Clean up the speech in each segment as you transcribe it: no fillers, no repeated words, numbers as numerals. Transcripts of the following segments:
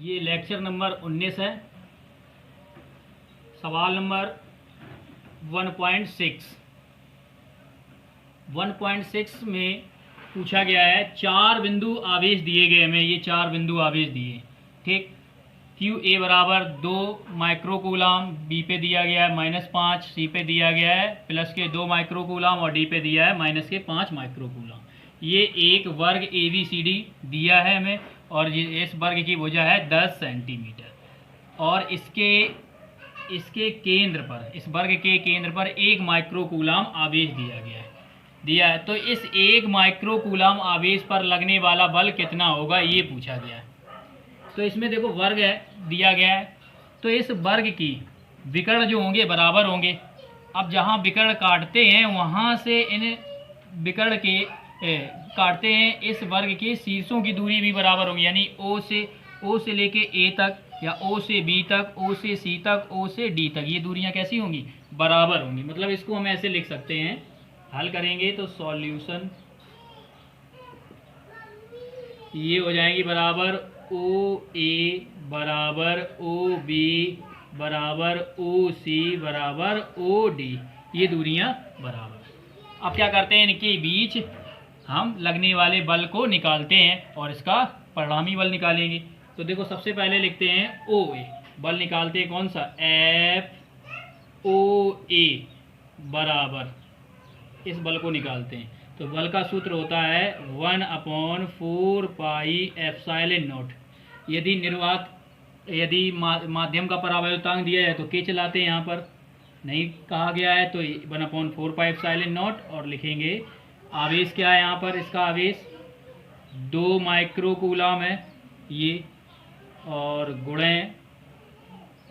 ये lecture number 19 है। सवाल नंबर 1.6 में पूछा गया है, चार बिंदु आवेश दिए गए हमें, ये चार बिंदु आवेश दिए, ठीक। क्यू ए बराबर 2 माइक्रोकूलाम, बी पे दिया गया है -5, सी पे दिया गया है प्लस के 2 माइक्रोकूलाम और डी पे दिया है -5 माइक्रोकूलाम। ये एक वर्ग ए बी सी डी दिया है हमें और ये इस वर्ग की भुजा है 10 सेंटीमीटर और इसके केंद्र पर, इस वर्ग के केंद्र पर 1 माइक्रोकूलाम आवेश दिया है। तो इस 1 माइक्रोकूलाम आवेश पर लगने वाला बल कितना होगा ये पूछा गया है। तो इसमें देखो वर्ग है दिया गया है, तो इस वर्ग की विकर्ण जो होंगे बराबर होंगे। अब जहाँ विकर्ण काटते हैं वहाँ से इन विकर्ण के काटते हैं इस वर्ग के शीर्षों की दूरी भी बराबर होगी, यानी ओ से लेके ए तक या ओ से बी तक, ओ से सी तक, ओ से डी तक, ये दूरियां कैसी होंगी? बराबर होंगी। मतलब इसको हम ऐसे लिख सकते हैं, हल करेंगे तो सॉल्यूशन ये हो जाएगी बराबर ओ ए बराबर ओ बी बराबर ओ सी बराबर ओ डी, ये दूरियां बराबर। अब क्या करते हैं, इनके बीच हम लगने वाले बल को निकालते हैं और इसका परिणामी बल निकालेंगे। तो देखो सबसे पहले लिखते हैं ओ ए, बल निकालते हैं कौन सा? एफ ओ ए बराबर, इस बल को निकालते हैं। तो बल का सूत्र होता है 1/4 पाई एप्सिलॉन नॉट। यदि माध्यम का परावैद्युतांक दिया है तो के चलाते हैं, यहाँ पर नहीं कहा गया है तो 1/4 पाई एप्सिलॉन नॉट। और लिखेंगे आवेश क्या है यहाँ पर, इसका आवेश 2 माइक्रोकूलाम है ये, और गुणे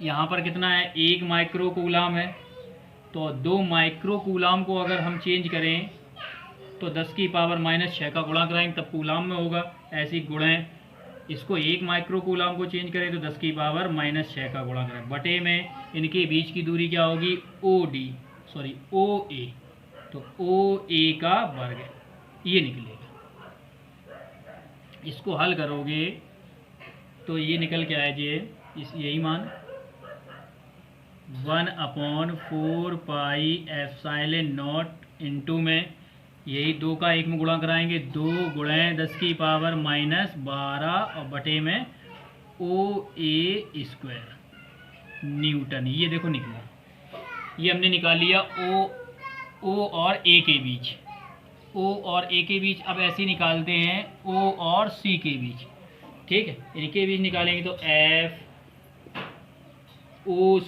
यहाँ पर कितना है? 1 माइक्रोकूलाम है। तो 2 माइक्रोकूलाम को अगर हम चेंज करें तो 10 की पावर -6 का गुणा कराएंगे तब कूलाम में होगा। ऐसी गुणे इसको 1 माइक्रोकूलाम को चेंज करें तो 10 की पावर -6 का गुणा करें, बटे में इनके बीच की दूरी क्या होगी? ओ ए। तो ओ ए का वर्ग ये निकलेगा। इसको हल करोगे तो ये निकल के आए जी यही मान 1/4 पाई एप्सिलॉन नॉट इंटू में यही 2 का 1 में गुणा कराएंगे, 2 गुणे 10 की पावर -12 और बटे में ओ ए स्क्वायर न्यूटन। ये देखो निकला, ये हमने निकाल लिया ओ और ए के बीच, ओ और ए के बीच। अब ऐसे निकालते हैं ओ और सी के बीच, ठीक है। इनके बीच निकालेंगे तो एफ ओ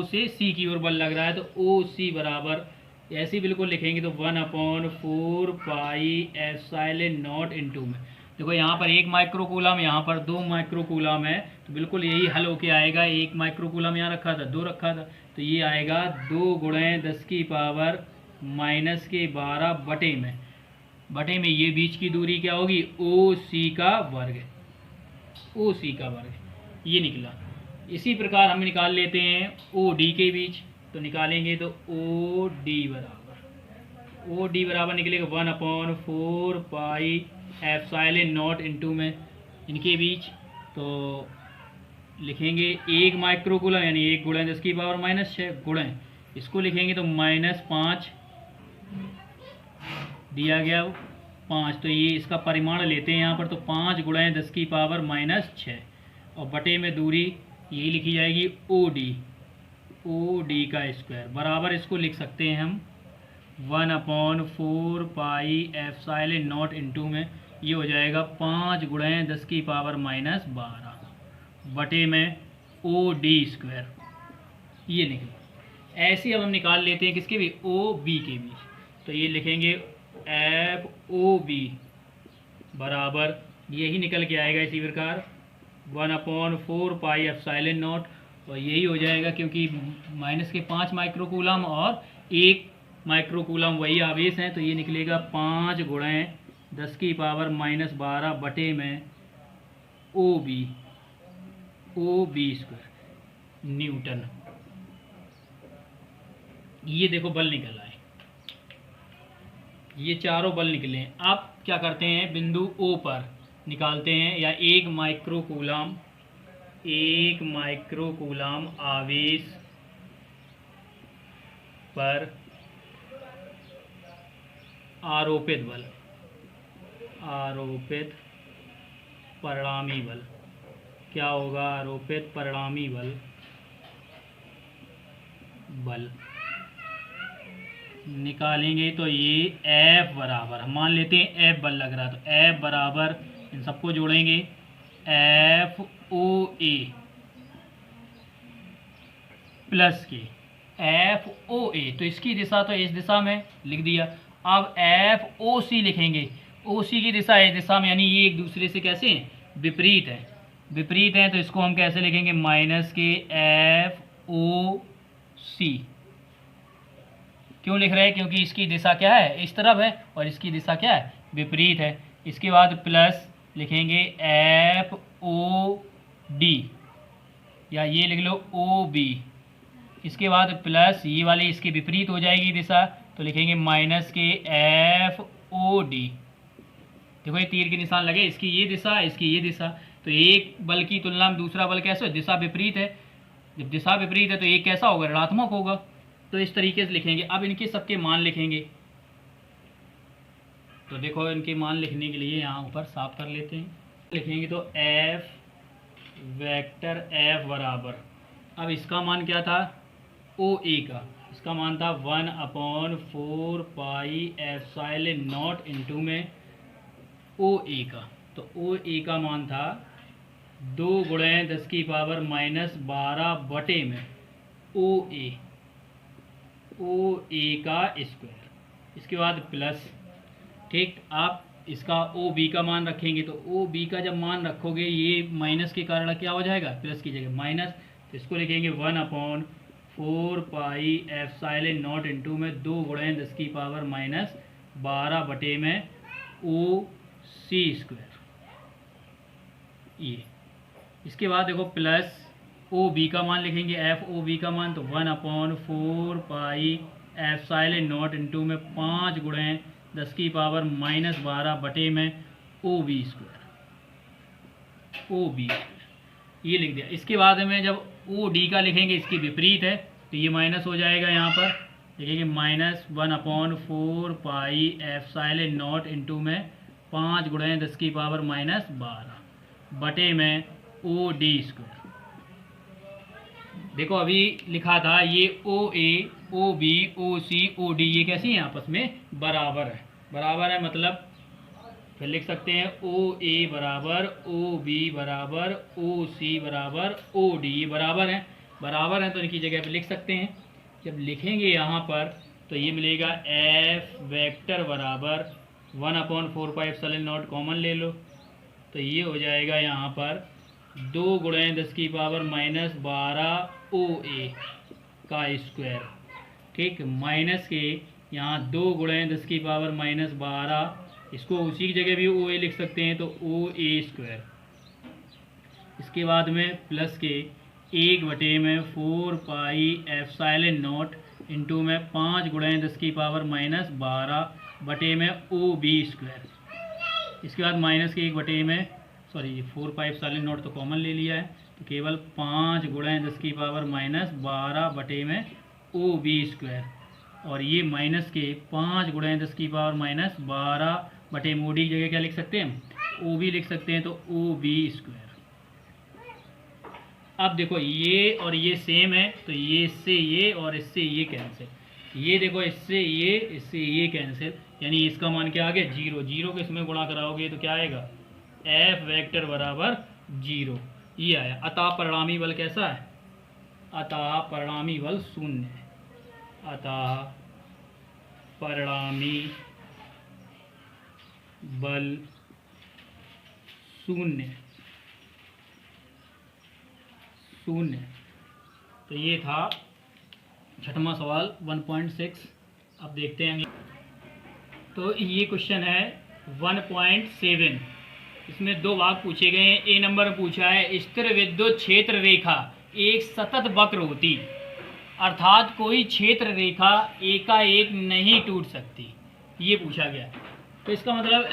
से सी की ओर बल लग रहा है तो ओ सी बराबर ऐसे बिल्कुल लिखेंगे तो 1/4 पाई एप्सिलॉन नॉट इंटू में, देखो यहाँ पर 1 माइक्रोकूलाम, यहाँ पर 2 माइक्रोकूलाम है, तो बिल्कुल यही हल होके आएगा। 1 माइक्रोकूलाम यहाँ रखा था, 2 रखा था, तो ये आएगा 2 गुणे 10 की पावर -12 बटे में ये बीच की दूरी क्या होगी? ओ सी का वर्ग, ये निकला। इसी प्रकार हम निकाल लेते हैं ओ डी के बीच, तो निकालेंगे तो ओ डी बराबर निकलेगा 1/4 पाई एप्सिलॉन नॉट इंटू में इनके बीच, तो लिखेंगे 1 माइक्रोकूलम यानी 1 गुणे 10 की पावर -6 गुणे इसको लिखेंगे तो -5 दिया गया 5, तो ये इसका परिमाण लेते हैं यहाँ पर, तो 5 गुणे 10 की पावर -6 और बटे में दूरी यही लिखी जाएगी ओ डी का स्क्वायर बराबर, इसको लिख सकते हैं हम 1/4 पाई एप्सिलॉन नॉट इंटू में ये हो जाएगा 5 गुणे 10 की पावर -12 बटे में ओ डी स्क्वायर, ये निकला। ऐसे अब हम निकाल लेते हैं किसके भी? ओ बी के बीच, तो ये लिखेंगे एफ ओ बी बराबर यही निकल के आएगा इसी प्रकार 1/4 पाई एप्सिलॉन नॉट, और यही हो जाएगा क्योंकि -5 माइक्रोकूलम और 1 माइक्रोकूलम वही आवेश हैं, तो ये निकलेगा 5 गुणे 10 की पावर -12 बटे में ओ बी स्क्वायर न्यूटन। ये देखो बल निकल आए, ये चारों बल निकले हैं। अब क्या करते हैं, बिंदु ओ पर निकालते हैं, या 1 माइक्रोकूलम 1 माइक्रोकूलम आवेश पर आरोपित परिणामी बल क्या होगा? आरोपित परिणामी बल निकालेंगे तो ये F बराबर, हम मान लेते हैं F बल लग रहा है, तो F बराबर इन सबको जोड़ेंगे FOA प्लस के FOA, तो इसकी दिशा तो इस दिशा में लिख दिया। अब FOC लिखेंगे, OC की दिशा इस दिशा में, यानी ये एक दूसरे से कैसे हैं? विपरीत हैं, तो इसको हम कैसे लिखेंगे? माइनस के FOC। क्यों लिख रहे हैं? क्योंकि इसकी दिशा क्या है? इस तरफ है, और इसकी दिशा क्या है? विपरीत है। इसके बाद प्लस लिखेंगे FOD, या ये लिख लो OB। इसके बाद प्लस ये वाली इसके विपरीत हो जाएगी दिशा, तो लिखेंगे माइनस के FOD। देखो ये तीर के निशान लगे, इसकी ये दिशा, इसकी ये दिशा, तो एक बल की तुलना में दूसरा बल कैसे? दिशा विपरीत है। जब दिशा विपरीत है तो एक कैसा होगा? ऋणात्मक होगा। तो इस तरीके से लिखेंगे। अब इनके सबके मान लिखेंगे, तो देखो इनके मान लिखने के लिए यहाँ ऊपर साफ कर लेते हैं। लिखेंगे तो F वेक्टर F बराबर, अब इसका मान क्या था? OA का, इसका मान था 1/4 पाई एप्सिलॉन नॉट इंटू में OA का, तो OA का मान था 2 गुणे 10 की पावर -12 बटे में OA का स्क्वायर। इसके बाद प्लस, ठीक। आप इसका OB का मान रखेंगे, तो OB का जब मान रखोगे ये माइनस के कारण क्या हो जाएगा? प्लस की जगह माइनस, तो इसको लिखेंगे 1/4 पाई एप्सिलॉन नॉट इंटू में 2 गुणे 10 की पावर -12 बटे में OC स्क्वायर। ये इसके बाद देखो प्लस OB का मान लिखेंगे, FOB का मान, तो 1/4 पाई एप्सिलॉन नॉट इंटू में 5 गुणे 10 की पावर -12 बटे में OB स्क्वायर, ये लिख दिया। इसके बाद में जब OD का लिखेंगे, इसकी विपरीत है, तो ये माइनस हो जाएगा। यहाँ पर लिखेंगे -1/4 पाई एप्सिलॉन नॉट इंटू में 5 गुणे 10 की पावर -12 बटे में OD स्क्वायर। देखो अभी लिखा था ये OA, OB, OC, OD ये कैसी हैं? आपस में बराबर है, मतलब फिर लिख सकते हैं OA बराबर OB बराबर OC बराबर OD, ये बराबर हैं, तो इनकी जगह पे लिख सकते हैं। जब लिखेंगे यहाँ पर तो ये मिलेगा F वेक्टर बराबर 1/4 पाई एप्सिलॉन नॉट कॉमन ले लो, तो ये हो जाएगा यहाँ पर 2 गुणे 10 की पावर -12 OA का स्क्वायर, ठीक। माइनस के यहाँ 2 गुणे 10 की पावर -12, इसको उसी की जगह भी OA लिख सकते हैं, तो OA स्क्वायर। इसके बाद में प्लस के 1/4 पाई एप्सिलॉन नॉट इंटू में 5 गुणे 10 की पावर -12 बटे में OB स्क्वायर। इसके बाद माइनस के 4 पाई एप्सिलॉन नॉट तो कॉमन ले लिया है, तो केवल 5 गुणे 10 की पावर -12 बटे में OB स्क्वायर, और ये माइनस के 5 गुणे 10 की पावर -12 बटे में OD की जगह क्या लिख सकते हैं? OB लिख सकते हैं, तो OB स्क्वायर। अब देखो ये और ये सेम है, तो ये इससे ये और इससे ये कैंसिल, ये देखो इससे ये कैंसिल, यानी इसका मान क्या आ गया? 0 को इसमें गुणा कराओगे तो क्या आएगा? F वेक्टर बराबर 0, ये आया। अतः परिणामी बल कैसा है? अतः परिणामी बल 0 है, अतः परिणामी बल 0। तो ये था 6वां सवाल 1.6। अब देखते हैं अगला। तो ये क्वेश्चन है 1.7, इसमें 2 भाग पूछे गए हैं। ए नंबर पूछा है स्थिर विद्युत क्षेत्र रेखा एक सतत वक्र होती, अर्थात कोई क्षेत्र रेखा एकाएक नहीं टूट सकती, ये पूछा गया। तो इसका मतलब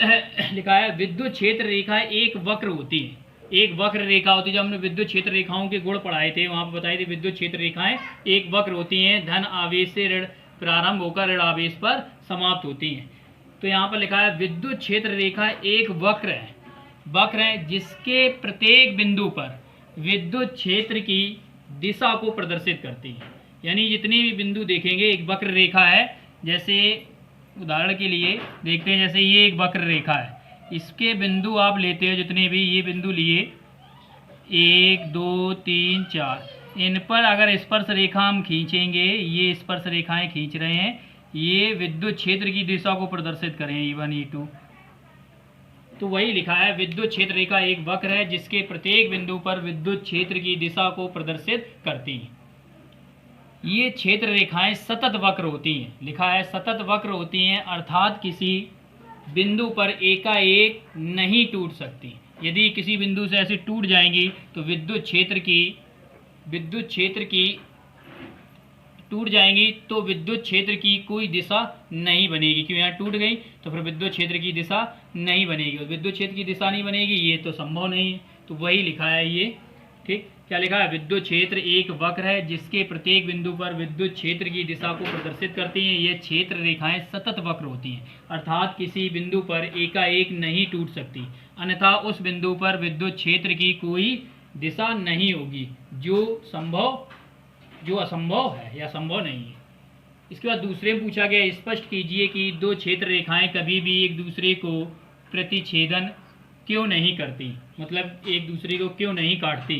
लिखा है विद्युत क्षेत्र रेखा एक वक्र होती है, एक वक्र रेखा होती है, जब हमने विद्युत क्षेत्र रेखाओं के गुण पढ़ाए थे वहाँ पर बताई थी विद्युत क्षेत्र रेखाएं एक वक्र होती हैं, धन आवेश से ऋण प्रारंभ होकर ऋण आवेश पर समाप्त होती हैं। तो यहाँ पर लिखा है विद्युत क्षेत्र रेखा एक वक्र है जिसके प्रत्येक बिंदु पर विद्युत क्षेत्र की दिशा को प्रदर्शित करती है। यानी जितने भी बिंदु देखेंगे एक वक्र रेखा है, जैसे उदाहरण के लिए देखते हैं, जैसे ये एक वक्र रेखा है, इसके बिंदु आप लेते हो जितने भी ये बिंदु लिए 1 2 3 4, इन पर अगर स्पर्श रेखा हम खींचेंगे, ये स्पर्श रेखाएं खींच रहे हैं, ये विद्युत क्षेत्र की दिशा को प्रदर्शित करें E1 E2। तो वही लिखा है विद्युत क्षेत्र रेखा एक वक्र है जिसके प्रत्येक बिंदु पर विद्युत क्षेत्र की दिशा को प्रदर्शित करती हैं। ये क्षेत्र रेखाएं सतत वक्र होती हैं, लिखा है सतत वक्र होती हैं, अर्थात किसी बिंदु पर एकाएक नहीं टूट सकती। यदि किसी बिंदु से ऐसे टूट जाएंगी तो विद्युत क्षेत्र की टूट जाएंगी तो विद्युत क्षेत्र की कोई दिशा नहीं बनेगी, क्यों यहाँ टूट गई तो फिर विद्युत क्षेत्र की दिशा नहीं बनेगी, और विद्युत क्षेत्र की दिशा नहीं बनेगी ये तो संभव नहीं है। तो वही लिखा है ये, ठीक, क्या लिखा है विद्युत क्षेत्र एक वक्र है जिसके प्रत्येक बिंदु पर विद्युत क्षेत्र की दिशा को प्रदर्शित करती हैं। ये क्षेत्र रेखाएं सतत वक्र होती हैं, अर्थात किसी बिंदु पर एकाएक नहीं टूट सकती, अन्यथा उस बिंदु पर विद्युत क्षेत्र की कोई दिशा नहीं होगी, जो असंभव है या संभव नहीं है। इसके बाद दूसरे में पूछा गया स्पष्ट कीजिए कि दो क्षेत्र रेखाएं कभी भी एक दूसरे को प्रतिच्छेदन क्यों नहीं करती, मतलब एक दूसरे को क्यों नहीं काटती।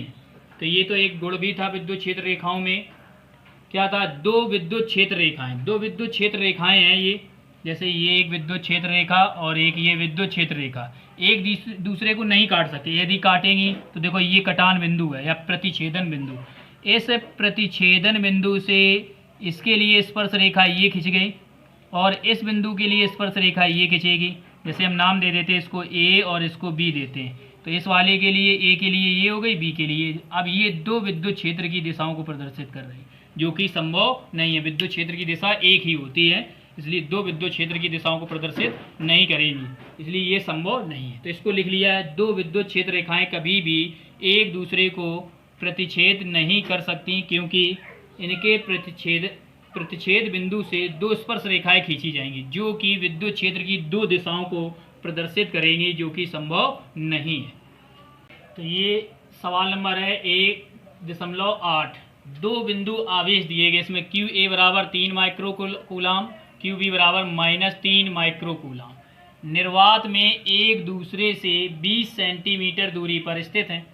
तो ये तो एक गुण भी था विद्युत क्षेत्र रेखाओं में, क्या था, दो विद्युत क्षेत्र रेखाएं हैं ये, जैसे ये एक विद्युत क्षेत्र रेखा और एक ये विद्युत क्षेत्र रेखा एक दूसरे को नहीं काट सकते। यदि काटेंगी तो देखो ये कटान बिंदु है या प्रतिच्छेदन बिंदु, इस प्रतिच्छेदन बिंदु से इसके लिए स्पर्श रेखा ये खिंच गई और इस बिंदु के लिए स्पर्श रेखा ये खिंचेगी। जैसे हम नाम दे देते हैं इसको A और इसको B देते हैं, तो इस वाले के लिए A के लिए ये हो गई, B के लिए। अब ये दो विद्युत क्षेत्र की दिशाओं को प्रदर्शित कर रही है, जो कि संभव नहीं है। विद्युत क्षेत्र की दिशा एक ही होती है, इसलिए दो विद्युत क्षेत्र की दिशाओं को प्रदर्शित नहीं करेंगी, इसलिए ये संभव नहीं है। तो इसको लिख लिया है, दो विद्युत क्षेत्र रेखाएं कभी भी एक दूसरे को प्रतिच्छेद नहीं कर सकती, क्योंकि इनके प्रतिच्छेद बिंदु से दो स्पर्श रेखाएं खींची जाएंगी जो कि विद्युत क्षेत्र की दो दिशाओं को प्रदर्शित करेंगी, जो कि संभव नहीं है। तो ये सवाल नंबर है 1.8। दो बिंदु आवेश दिए गए, इसमें QA बराबर 3 माइक्रोकूलाम, QB बराबर -3 माइक्रोकूलाम, निर्वात में एक दूसरे से 20 सेंटीमीटर दूरी पर स्थित हैं।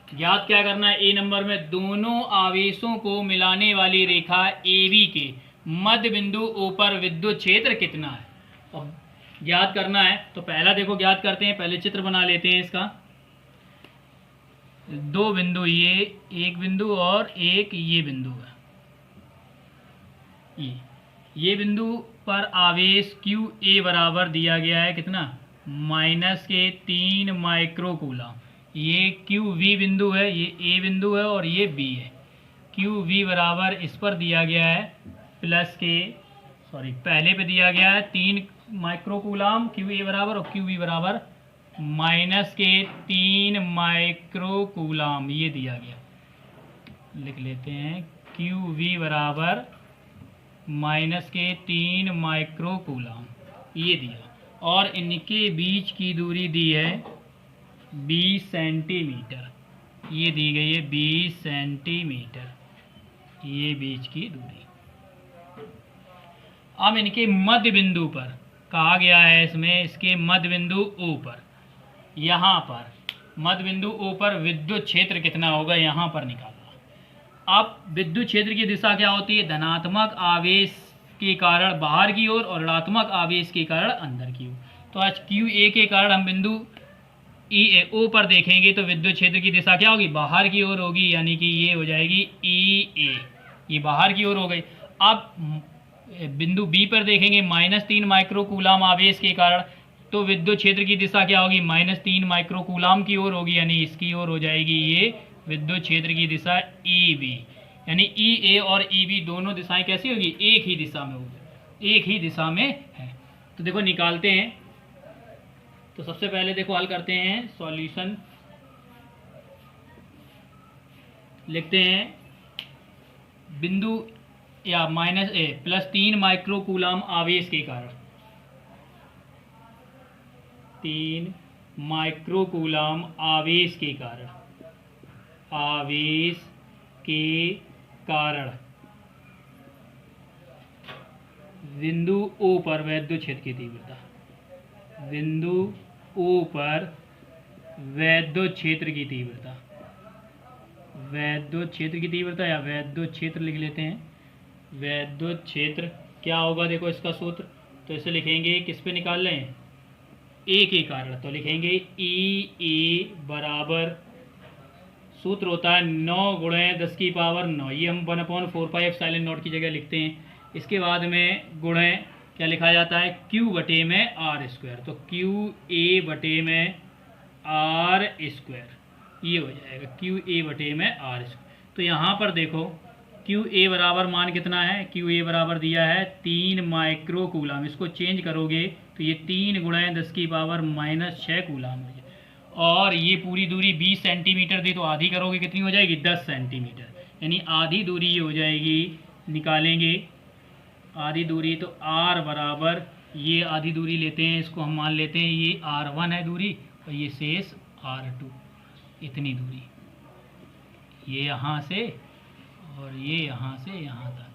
ज्ञात क्या करना है, ए नंबर में दोनों आवेशों को मिलाने वाली रेखा AB के मध्य बिंदु O पर विद्युत क्षेत्र कितना है, और ज्ञात करना है। तो पहला देखो ज्ञात करते हैं, पहले चित्र बना लेते हैं इसका। दो बिंदु, ये एक बिंदु और एक ये बिंदु है, ये बिंदु पर आवेश QA बराबर दिया गया है कितना, -3 माइक्रोकूलाम। ये QV बिंदु है, ये A बिंदु है और ये B है। QV बराबर इस पर दिया गया है पहले पे दिया गया है 3 माइक्रोकूलाम QA बराबर, और QB बराबर -3 माइक्रोकूलाम ये दिया गया। लिख लेते हैं QV बराबर -3 माइक्रोकूलाम ये दिया, और इनके बीच की दूरी दी है 20 सेंटीमीटर, ये दी गई है 20 सेंटीमीटर ये बीच की दूरी। अब इनके मध्य बिंदु पर कहा गया है, इसमें इसके मध्य बिंदु O पर, यहाँ पर मध्य बिंदु O पर विद्युत क्षेत्र कितना होगा, यहाँ पर निकालना। अब विद्युत क्षेत्र की दिशा क्या होती है, धनात्मक आवेश के कारण बाहर की ओर और ऋणात्मक आवेश के कारण अंदर की ओर। तो आज QA के कारण हम बिंदु O पर देखेंगे तो विद्युत क्षेत्र की दिशा क्या होगी, बाहर की ओर होगी, यानी कि ये हो जाएगी EA, ये बाहर की ओर हो गई। अब बिंदु B पर देखेंगे -3 माइक्रोकूलाम आवेश के कारण, तो विद्युत क्षेत्र की दिशा क्या होगी, -3 माइक्रोकूलाम की ओर होगी, यानी इसकी ओर हो जाएगी ये विद्युत क्षेत्र की दिशा EB, यानी EA और EB दोनों दिशाएं कैसी होगी, एक ही दिशा में होगी, एक ही दिशा में है। तो देखो निकालते हैं। तो सबसे पहले देखो हल करते हैं सॉल्यूशन। लिखते हैं बिंदु या माइनस ए प्लस 3 माइक्रो कूलाम आवेश के कारण, 3 माइक्रो कूलाम आवेश के कारण, आवेश के कारण बिंदु ओ पर वैद्युत क्षेत्र की तीव्रता, बिंदु ओ पर वैद्युत क्षेत्र की तीव्रता, वैद्युत क्षेत्र की तीव्रता या वैद्युत क्षेत्र लिख लेते हैं। वैद्युत क्षेत्र क्या होगा, देखो इसका सूत्र, तो इसे लिखेंगे किस पे निकाल लें, ए के कारण, तो लिखेंगे ई ए बराबर, सूत्र होता है 9 गुणे 10 की पावर 9, ये हम 1/4πε0 की जगह लिखते हैं। इसके बाद में गुणे क्या लिखा जाता है, क्यू बटे में आर स्क्वायर, तो क्यू ए बटे में आर स्क्वायर, ये हो जाएगा क्यू ए बटे में आर स्क्वायर। तो यहाँ पर देखो क्यू ए बराबर मान कितना है, क्यू ए बराबर दिया है 3 माइक्रो कूलाम, इसको चेंज करोगे तो ये 3 गुणे 10 की पावर -6 कूलाम हो जाए, और ये पूरी दूरी 20 सेंटीमीटर थी, तो आधी करोगे कितनी हो जाएगी, 10 सेंटीमीटर, यानी आधी दूरी ये हो जाएगी, निकालेंगे आधी दूरी, तो आर बराबर, ये आधी दूरी लेते हैं, इसको हम मान लेते हैं ये R1 है दूरी, और ये शेष R2, इतनी दूरी, ये यहाँ से और ये यहाँ से यहाँ तक।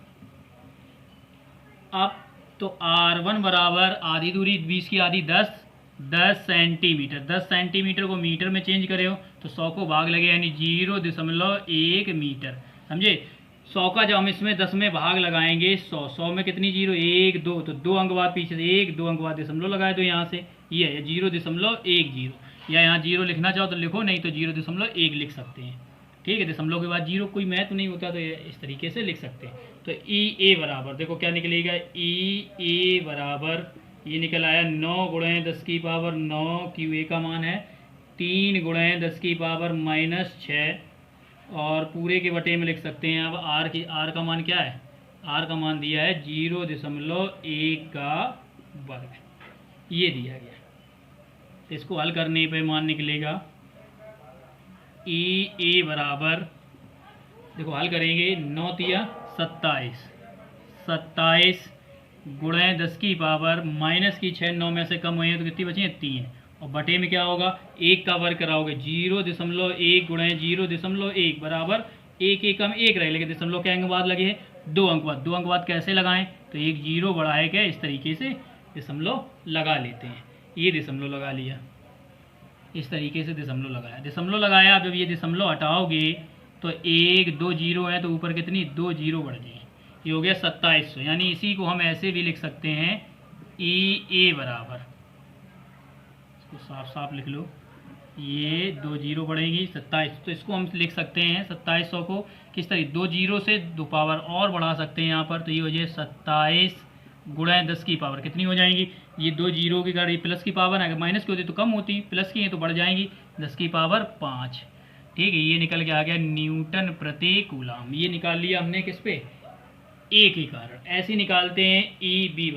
अब तो R1 बराबर आधी दूरी 20 की आधी 10 सेंटीमीटर, 10 सेंटीमीटर को मीटर में चेंज करे हो तो 100 को भाग लगे, यानी 0.1 मीटर, समझे। 100 का जब हम इसमें 10 में भाग लगाएंगे, 100 में कितनी जीरो, 1 2, तो 2 अंक बाद पीछे से 1 2 अंक बाद दशमलव लगाए, तो यहाँ से ये है 0.10, या यहाँ 0 लिखना चाहो तो लिखो, नहीं तो 0.1 लिख सकते हैं, ठीक है। दशमलव के बाद 0 कोई महत्व नहीं होता, तो इस तरीके से लिख सकते हैं। तो ई ए बराबर, देखो क्या निकलेगा, ई ए बराबर, ये निकल आया 9 गुणे 10 की पावर 9, क्यू ए का मान है 3 गुणे 10 की पावर -6, और पूरे के बटे में लिख सकते हैं। अब आर का मान क्या है, आर का मान दिया है 0.1 का वर्ग, ये दिया गया। इसको हल करने पे मान निकलेगा ई ए बराबर, देखो हल करेंगे, 9 तिया 27 गुणे 10 की पावर -6, 9 में से कम हुए हैं तो कितनी बची है, 3, और बटे में क्या होगा, 1 का वर्ग कराओगे, 0.1 गुणे 0.1 बराबर 1 एकम 1 रहे, लेकिन दशमलव के अंक बाद लगे हैं 2 अंक बाद, 2 अंक बाद कैसे लगाएं, तो एक 0 बढ़ाए क्या, इस तरीके से दशमलव लगा लेते हैं, ये दशमलव लगा लिया, इस तरीके से दशमलव लगाया। अब जब ये दशमलव हटाओगे तो 1 2 0 है, तो ऊपर कितनी 2 0 बढ़ जाए, ये हो गया 2700, यानी इसी को हम ऐसे भी लिख सकते हैं, ई ए बराबर, इसको साफ साफ लिख लो, ये 2 0 बढ़ेगी 27, तो इसको हम लिख सकते हैं 2700 को किस तरीके, 2 0 से 2 पावर और बढ़ा सकते हैं यहाँ पर, तो ये हो जाए 27 गुणा 10 की पावर कितनी हो जाएंगी, ये 2 0 की गाड़ी प्लस की पावर, अगर माइनस की होती तो कम होती, प्लस की है तो बढ़ जाएंगी, 10 की पावर 5, ठीक है। ये निकल के आ गया न्यूटन प्रति कूलाम, ये निकाल लिया हमने किस पे, ए के कारण। ऐसे निकालते हैं ई बी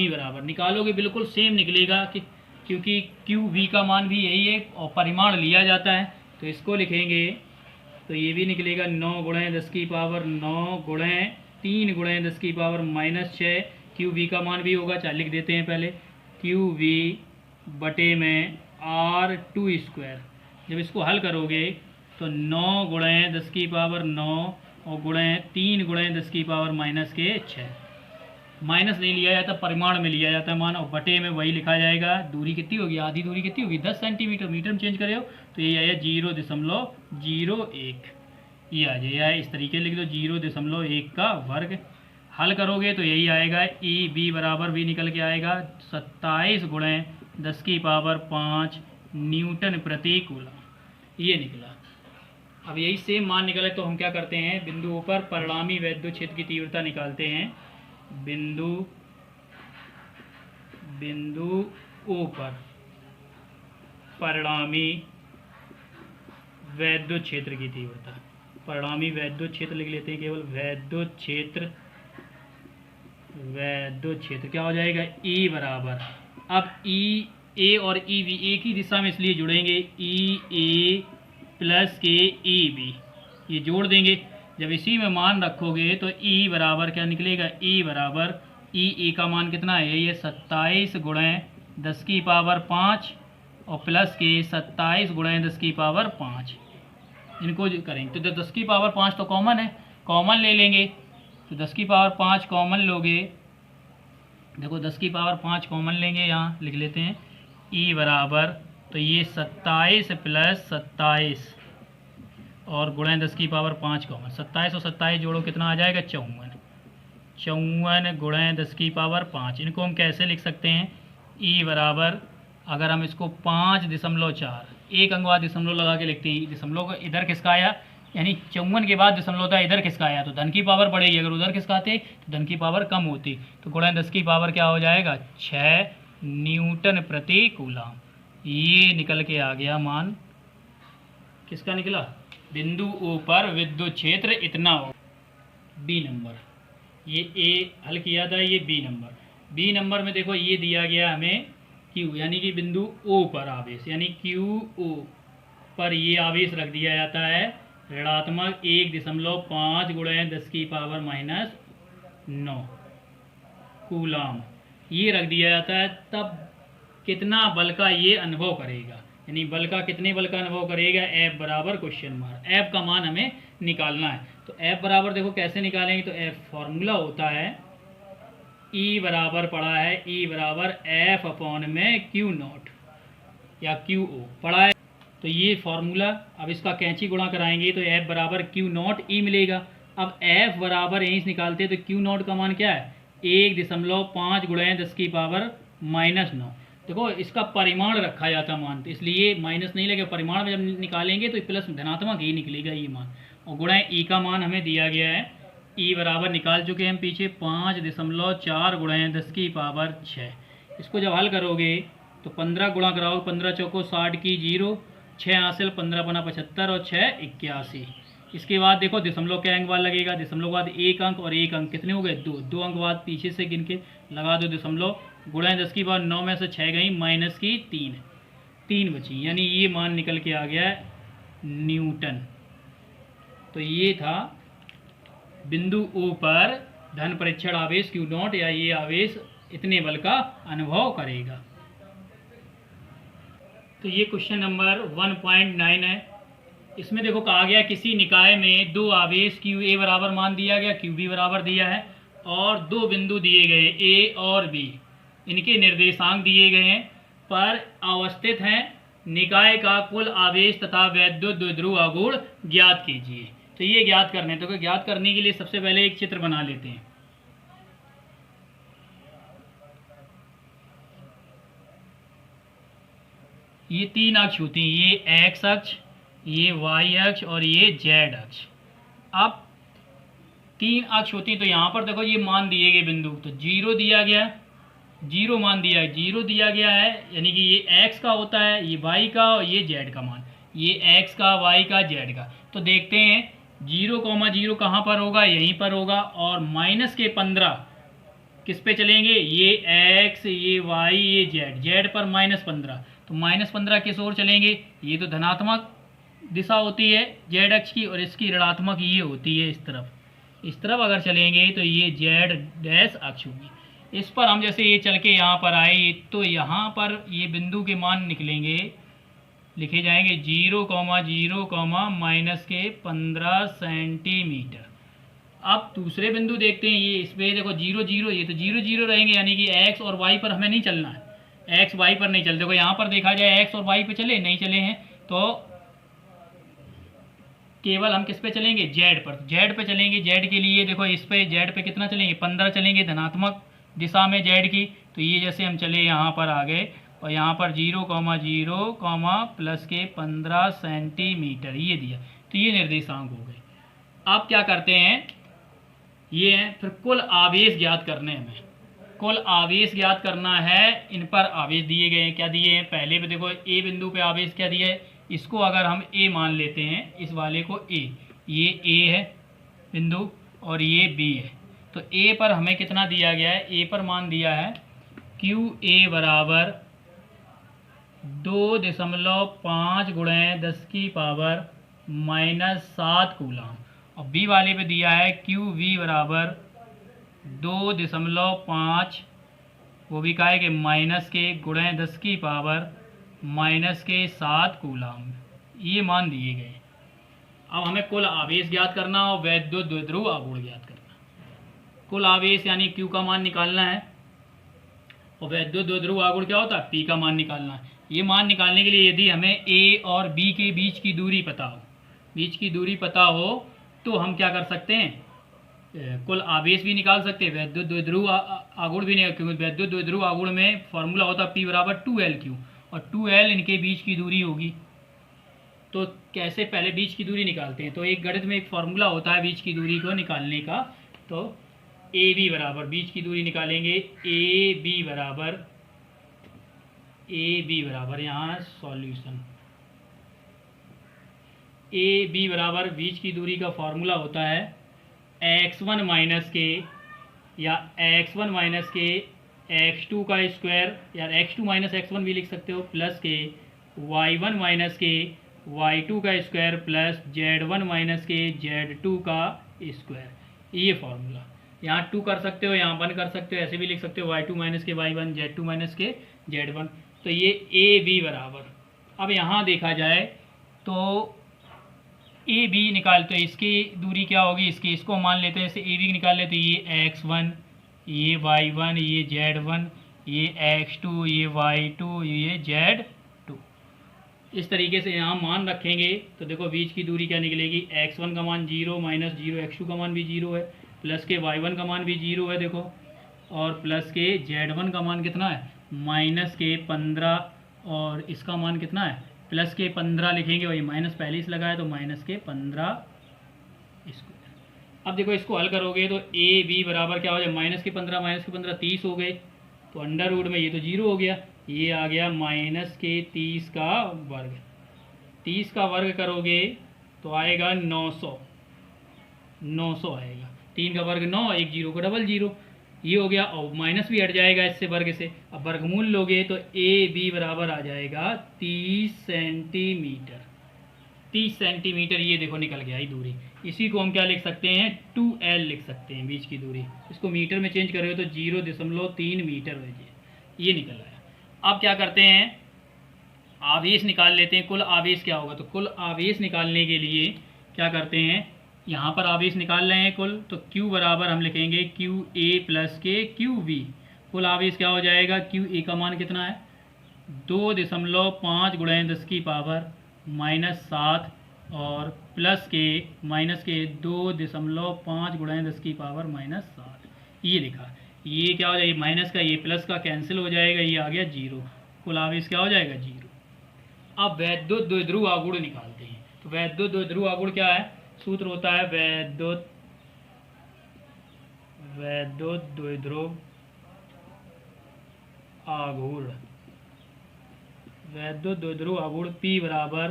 बराबर, निकालोगे बिल्कुल सेम निकलेगा, कि क्योंकि क्यू वी का मान भी यही है और परिमाण लिया जाता है, तो इसको लिखेंगे तो ये भी निकलेगा 9 गुणे 10 की पावर 9 गुणे 3 गुणे 10 की पावर -6, क्यू वी का मान भी होगा, चाहे लिख देते हैं पहले, क्यू वी बटे में R2 स्क्वायर। जब इसको हल करोगे तो 9 गुणे 10 की पावर 9 और गुणे 3 गुणे 10 की पावर -6, माइनस नहीं लिया जाता, परिमाण में लिया जाता है मान, और बटे में वही लिखा जाएगा। दूरी कितनी होगी, आधी दूरी कितनी होगी 10 सेंटीमीटर, मीटर में चेंज करे हो तो ये आया 0.01, ये आ जाएगा, इस तरीके लिख दो 0.1 का वर्ग। हल करोगे तो यही आएगा, ई बी बराबर भी निकल के आएगा 27 गुणे 10 की पावर 5 न्यूटन प्रति कूलम, ये निकला। अब यही सेम मान निकले तो हम क्या करते हैं, बिंदुओं पर परिणामी वैद्युत क्षेत्र की तीव्रता निकालते हैं। बिंदु ओ पर परिणामी वैद्युत क्षेत्र की तीव्रता, परिणामी वैद्युत क्षेत्र लिख लेते हैं, केवल वैद्युत क्षेत्र क्या हो जाएगा, ई बराबर, अब ई ए और ई बी एक ही दिशा में इसलिए जुड़ेंगे, ई ए प्लस के ई बी, ये जोड़ देंगे। जब इसी में मान रखोगे तो ई बराबर क्या निकलेगा, ई बराबर ई का मान कितना है, ये 27 गुणे 10 की पावर 5 और प्लस के 27 गुणे 10 की पावर 5। इनको जो करेंगे तो 10 की पावर 5 तो कॉमन है, कॉमन ले लेंगे। तो 10 की पावर 5 कॉमन लोगे, देखो 10 की पावर 5 कॉमन लेंगे, यहाँ लिख लेते हैं ई बराबर, तो ये 27 प्लस 27 और गुणे 10 की पावर 5 कॉमन, 27 और 27 जोड़ो कितना आ जाएगा, 54। 54 गुणे 10 की पावर 5। इनको हम कैसे लिख सकते हैं, ई बराबर, अगर हम इसको 5.4 एक अंक बाद दशमलव लगा के लिखते हैं, दशमलव को इधर खिसकाया, यानी 54 के बाद दशमलव था इधर खिसकाया तो धन की पावर बढ़ेगी, अगर उधर खिसकाते तो धन की पावर कम होती। तो गुणे 10 की पावर क्या हो जाएगा, 6 न्यूटन प्रति कूलाम। ये निकल के आ गया मान, किसका निकला, बिंदु ओ पर विद्युत क्षेत्र इतना हो। बी नंबर, ये ए हल किया था, ये बी नंबर। बी नंबर में देखो ये दिया गया हमें क्यू, यानी कि बिंदु ओ पर आवेश, यानी क्यू ओ पर ये आवेश रख दिया जाता है ऋणात्मक 1.5 गुणे 10 की पावर -9 कूलाम, ये रख दिया जाता है। तब कितना बल का ये अनुभव करेगा, यानी बल का कितने बल का अनुभव करेगा, एफ बराबर क्वेश्चन मार्क, एफ का मान हमें निकालना है। तो एफ बराबर देखो कैसे निकालेंगे, तो एफ फॉर्मूला होता है, ई बराबर पढ़ा है, ई बराबर एफ अपॉन में क्यू नॉट या क्यू ओ पढ़ा है। तो ये फार्मूला, अब इसका कैंची गुणा कराएंगे तो एफ बराबर क्यू नॉट ई मिलेगा। अब एफ बराबर यहीं से निकालते हैं तो क्यू नॉट का मान क्या है, 1.5 गुणे 10 की पावर -9। देखो इसका परिमाण रखा जाता मान, तो इसलिए माइनस नहीं लगेगा, परिमाण में जब निकालेंगे तो प्लस धनात्मक ही निकलेगा ये मान। और गुणा ई का मान हमें दिया गया है, ई बराबर निकाल चुके हैं हम पीछे 5.4 गुणे 10 की पावर 6। इसको जब हल करोगे तो 15 गुणा कराओ, 15 चौको 60 की 0, 6 हासिल 15 बना 75 और 6 81। इसके बाद देखो दशमलव के अंक बाद लगेगा, दशमलव के बाद एक अंक और एक अंक कितने हो गए, 2 अंक बाद पीछे से गिन के लगा दो दशमलव, गुणा 10 की पावर 9 में से 6 गई माइनस की 3 बची, यानी ये मान निकल के आ गया है न्यूटन। तो ये था बिंदु ओ पर धन परीक्षण आवेश क्यू नॉट, या ये आवेश इतने बल का अनुभव करेगा। तो ये क्वेश्चन नंबर 1.9 है। इसमें देखो कहा गया किसी निकाय में दो आवेश क्यू ए बराबर मान दिया गया, क्यू बी बराबर दिया है, और दो बिंदु दिए गए ए और बी, इनके निर्देशांक दिए गए हैं, पर अवस्थित हैं। निकाय का कुल आवेश तथा वैद्युत द्विध्रुव आघूर्ण ज्ञात कीजिए। तो ये ज्ञात करने, तो ज्ञात करने के लिए सबसे पहले एक चित्र बना लेते हैं। ये 3 अक्ष होती हैं, ये एक्स अक्ष, ये वाई अक्ष और ये जेड अक्ष। अब 3 अक्ष होती हैं, तो यहाँ पर देखो ये मान दिए गए बिंदु, तो 0 दिया गया, 0 मान दिया है, 0 दिया गया है, यानी कि ये x का होता है, ये y का और ये z का मान, ये x का, y का, z का। तो देखते हैं 0,0 कहाँ पर होगा, यहीं पर होगा, और माइनस के 15 किस पे चलेंगे, ये x, ये y, ये z पर -15, तो -15 किस ओर चलेंगे, ये तो धनात्मक दिशा होती है z अक्ष की, और इसकी ऋणात्मक ये होती है इस तरफ अगर चलेंगे तो ये z' अक्ष होगी। इस पर हम जैसे ये चल के यहाँ पर आए तो यहाँ पर ये बिंदु के मान निकलेंगे, लिखे जाएंगे 0,0, माइनस के 15 सेंटीमीटर। अब दूसरे बिंदु देखते हैं, ये इस पर देखो 0, 0, ये तो 0, 0 रहेंगे, यानी कि x और y पर हमें नहीं चलना है, x y पर नहीं चलते। देखो यहाँ पर देखा जाए x और y पे चले नहीं चले हैं, तो केवल हम किस पे चलेंगे, z पर। z पे चलेंगे, z के लिए देखो इस पे z पे कितना चलेंगे, 15 चलेंगे धनात्मक दिशा में z की। तो ये जैसे हम चले यहाँ पर आ गए, और यहाँ पर 0,0, प्लस के 15 सेंटीमीटर ये दिया, तो ये निर्देशांक हो गए। अब क्या करते हैं, ये है फिर कुल आवेश ज्ञात करने हमें, कुल आवेश ज्ञात करना है। इन पर आवेश दिए गए हैं, क्या दिए हैं, पहले पे देखो ए बिंदु पे आवेश क्या दिया है, इसको अगर हम ए मान लेते हैं, इस वाले को ए, ये ए है बिंदु और ये बी है। तो ए पर हमें कितना दिया गया है, ए पर मान दिया है क्यू ए बराबर 2.5 गुणे 10 की पावर -7 कूलाम। और बी वाले पे दिया है क्यू वी बराबर 2.5, वो भी का है कि माइनस के गुणे 10 की पावर -7 कूलाम। ये मान दिए गए। अब हमें कुल आवेश ज्ञात करना और वैद्युत द्विध्रुव आघूर्ण ज्ञात करना। कुल आवेश यानी Q का मान निकालना है और वैद्युत द्विध्रुव आघूर्ण क्या होता है, P का मान निकालना है। ये मान निकालने के लिए यदि हमें A और B के बीच की दूरी पता हो तो हम क्या कर सकते हैं, कुल आवेश भी निकाल सकते हैं, वैद्युत द्विध्रुव आघूर्ण भी निकाल, क्योंकि वैद्युत द्विध्रुव आघूर्ण में फॉर्मूला होता है P बराबर 2L/Q और 2L इनके बीच की दूरी होगी। तो कैसे पहले बीच की दूरी निकालते हैं, तो एक गणित में एक फॉर्मूला होता है बीच की दूरी को निकालने का। तो ए बी बराबर बीच की दूरी निकालेंगे, ए बी बराबर यहाँ सॉल्यूशन, ए बी बराबर बीच की दूरी का फॉर्मूला होता है x1 माइनस के या x2 का स्क्वायर, या x2 माइनस x1 भी लिख सकते हो, प्लस के y1 माइनस के y2 का स्क्वायर प्लस z1 माइनस के z2 का स्क्वायर। ये फॉर्मूला यहाँ 2 कर सकते हो, यहाँ 1 कर सकते हो, ऐसे भी लिख सकते हो y2 माइनस के y1 z2 माइनस के z1। तो ये ए बी बराबर, अब यहाँ देखा जाए तो ए बी निकालते हैं, इसकी दूरी क्या होगी, इसको मान लेते हैं, जैसे ए बी निकाल लेते हैं, ये x1, ये y1, ये z1, ये x2, ये y2, ये z2। इस तरीके से यहाँ मान रखेंगे तो देखो बीच की दूरी क्या निकलेगी, x1 का मान 0 माइनस 0, x2 का मान भी 0 है, प्लस के y1 का मान भी 0 है देखो, और प्लस के z1 का मान कितना है माइनस के 15, और इसका मान कितना है प्लस के 15 लिखेंगे, और ये माइनस पहले से लगाया तो माइनस के 15 इसको। अब देखो इसको हल करोगे तो ए बी बराबर क्या हो जाए, माइनस के 15 30 हो गए, तो अंडर रूट में ये तो 0 हो गया, ये आ गया माइनस के 30 का वर्ग। 30 का वर्ग करोगे तो आएगा 900 आएगा, 3 का वर्ग 9, एक 0 को डबल 0, ये हो गया, और माइनस भी हट जाएगा इससे वर्ग से। अब वर्गमूल लोगे तो ए बी बराबर आ जाएगा 30 सेंटीमीटर। 30 सेंटीमीटर ये देखो निकल गया ये दूरी। इसी को हम क्या लिख सकते हैं, 2L लिख सकते हैं बीच की दूरी। इसको मीटर में चेंज करोगे तो 0.3 मीटर हो जाए, ये निकल आया। अब क्या करते हैं, आवेश निकाल लेते हैं, कुल आवेश क्या होगा। तो कुल आवेश निकालने के लिए क्या करते हैं, यहाँ पर आवेश निकाल रहे हैं कुल, तो Q बराबर हम लिखेंगे QA प्लस के QV। कुल आवेश क्या हो जाएगा, QA का मान कितना है 2.5 गुणे 10 की पावर -7 और प्लस के माइनस के 2.5 गुणे 10 की पावर -7, ये लिखा। ये क्या हो जाएगा, माइनस का ये प्लस का कैंसिल हो जाएगा, ये आ गया 0। कुल आवेश क्या हो जाएगा 0। अब वैद्युत द्विध्रुव आघूर्ण निकालते हैं। तो वैद्युत द्विध्रुव आघूर्ण क्या है, सूत्र होता है वैद्युत द्विध्रुव आघूर्ण। वैद्युत द्विध्रुव आघूर्ण P बराबर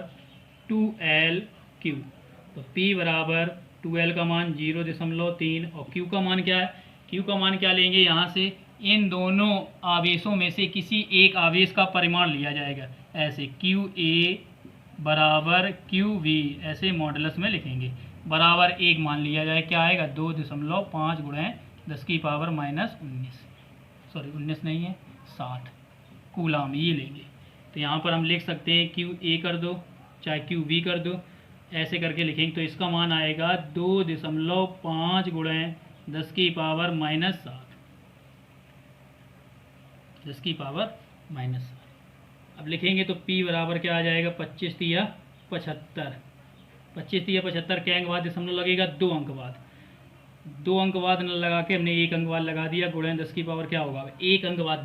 2L/Q। तो P बराबर 2L का मान 0.3 और Q का मान क्या है, Q का मान क्या लेंगे, यहाँ से इन दोनों आवेशों में से किसी एक आवेश का परिमाण लिया जाएगा, ऐसे QA बराबर QV, ऐसे मॉडुलस में लिखेंगे, बराबर 1 मान लिया जाए, क्या आएगा 2.5 गुणे 10 की पावर -19, सॉरी 19 नहीं है 60 कूलाम, ये लेंगे। तो यहाँ पर हम लिख सकते हैं QA कर दो चाहे QV कर दो, ऐसे करके लिखेंगे। तो इसका मान आएगा 2.5 गुणे 10 की पावर -7, 10 की पावर -7। अब लिखेंगे तो P बराबर क्या आ जाएगा, 25 तिया 75, 25 तिया 75, क्या अंक बाद दशमलव लगेगा 2 अंक बाद, 2 अंक बाद न लगा के हमने 1 अंक बाद लगा दिया, गुणे 10 की पावर क्या होगा, 1 अंक बाद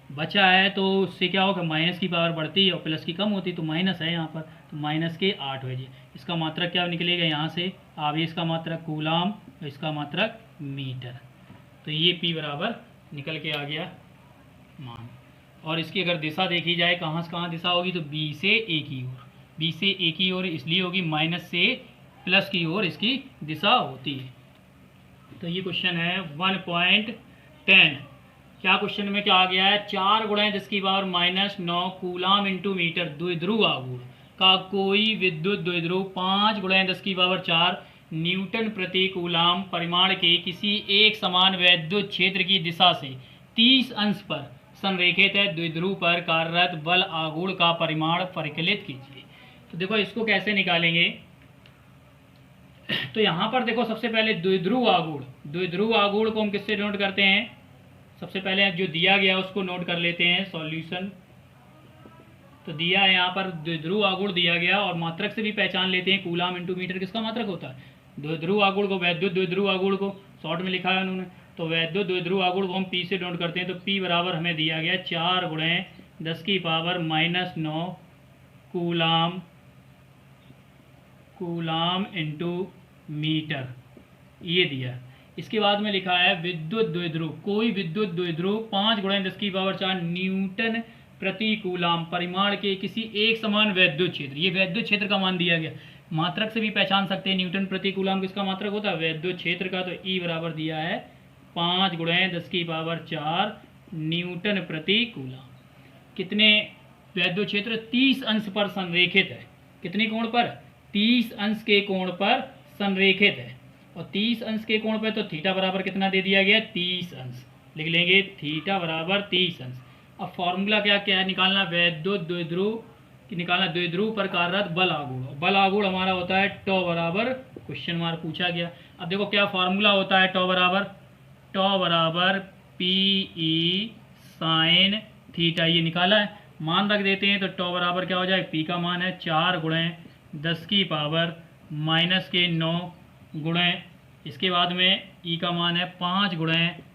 बचा है तो उससे क्या होगा, माइनस की पावर बढ़ती है और प्लस की कम होती, तो माइनस है यहाँ पर, तो -8 हो जाए। इसका मात्रक क्या निकलेगा, यहाँ से आवेश का मात्रक कूलाम और इसका मात्रक मीटर। तो ये P बराबर निकल के आ गया मान। और इसकी अगर दिशा देखी जाए कहाँ से कहाँ दिशा होगी, तो B से A की ओर, B से A की ओर इसलिए होगी, माइनस से प्लस की ओर इसकी दिशा होती है। तो ये क्वेश्चन है 1.10। क्या क्वेश्चन में क्या आ गया है, 4 गुणे 10 की पावर -9 कूलाम इंटू मीटर द्विध्रुव आघूर्ण का कोई विद्युत द्विध्रुव 5 × 10⁴ न्यूटन प्रति कूलाम परिमाण के किसी एक समान वैद्युत क्षेत्र की दिशा से 30 अंश पर संरेखित है। द्विध्रुव पर कार्यरत बल आघूर्ण का परिमाण परिकलित कीजिए। तो देखो इसको कैसे निकालेंगे। तो यहाँ पर देखो सबसे पहले द्विध्रुव आघूर्ण को हम किससे नोट करते हैं। सबसे पहले जो दिया गया उसको नोट कर लेते हैं सॉल्यूशन। तो दिया है यहाँ पर द्विध्रुव आघूर्ण दिया गया और मात्रक से भी पहचान लेते हैं। कूलाम इंटू मीटर किसका मात्रक होता है, द्विध्रुव आघूर्ण को, वैद्युत द्विध्रुव आघूर्ण को शॉर्ट में लिखा है उन्होंने। तो वैद्युत द्विध्रुव आघूर्ण को हम पी से नोट करते हैं। तो पी बराबर हमें दिया गया 4 × 10⁻⁹ कूलाम इंटू मीटर, ये दिया। इसके बाद में लिखा है विद्युत द्विध्रुव, कोई विद्युत द्विध्रुव 5 × 10⁴ न्यूटन प्रति कूलाम परिमाण के किसी एक समान वैद्युत क्षेत्र, ये वैद्युत क्षेत्र का मान दिया गया। मात्रक से भी पहचान सकते हैं न्यूटन प्रति कूलाम किसका मात्रक होता है, वैद्युत क्षेत्र का। तो ई बराबर दिया है 5 × 10⁴ न्यूटन प्रति कूलाम। कितने वैद्युत क्षेत्र 30 अंश पर संरेखित है। कितने कोण पर, 30 अंश के कोण पर संरेखित है। और 30 अंश के कोण पर तो थीटा बराबर कितना दे दिया गया, 30 अंश लिख लेंगे, थीटा बराबर 30 अंश। अब फॉर्मूला क्या क्या निकालना, वैद्युत द्विध्रुव की निकालना, द्विध्रुव पर कार्यरत बल आघूर्ण। बल आघूर्ण हमारा होता है टॉ बराबर क्वेश्चन मार्क पूछा गया। अब देखो क्या फॉर्मूला होता है, टॉ बराबर पी ई साइन थीटा, ये निकाला है। मान रख देते हैं तो टॉ बराबर क्या हो जाए, पी का मान है 4 × 10⁻⁹ गुणे, इसके बाद में ई का मान है 5 ×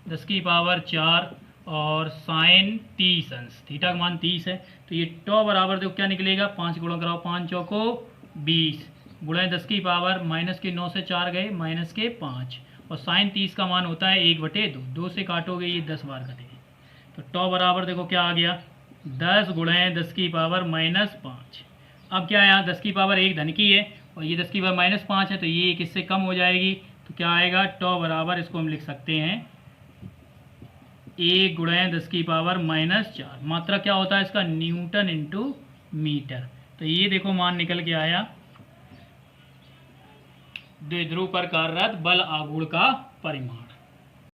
10⁴ और साइन 30 अंश, थीटा का मान 30 है। तो ये टॉ बराबर देखो क्या निकलेगा, 5 गुणा कराओ, 5 चौको 20 × 10⁻⁻ से 4 गए -5 और साइन 30 का मान होता है 1/2, 2 से काटोगे ये 10 बार कटेगी। तो टॉ बराबर देखो क्या आ गया, 10 × 10⁻⁻5। अब क्या है, यहाँ 10⁻1 धन की है और ये 10⁻⁻5 है, तो ये किससे कम हो जाएगी। तो क्या आएगा, टॉ बराबर इसको हम लिख सकते हैं 1 × 10⁻⁻4। मात्रा क्या होता है इसका, न्यूटन इंटू मीटर। तो ये देखो मान निकल के आया द्विध्रुव पर कार्यरत बल आघूर्ण का परिमाण।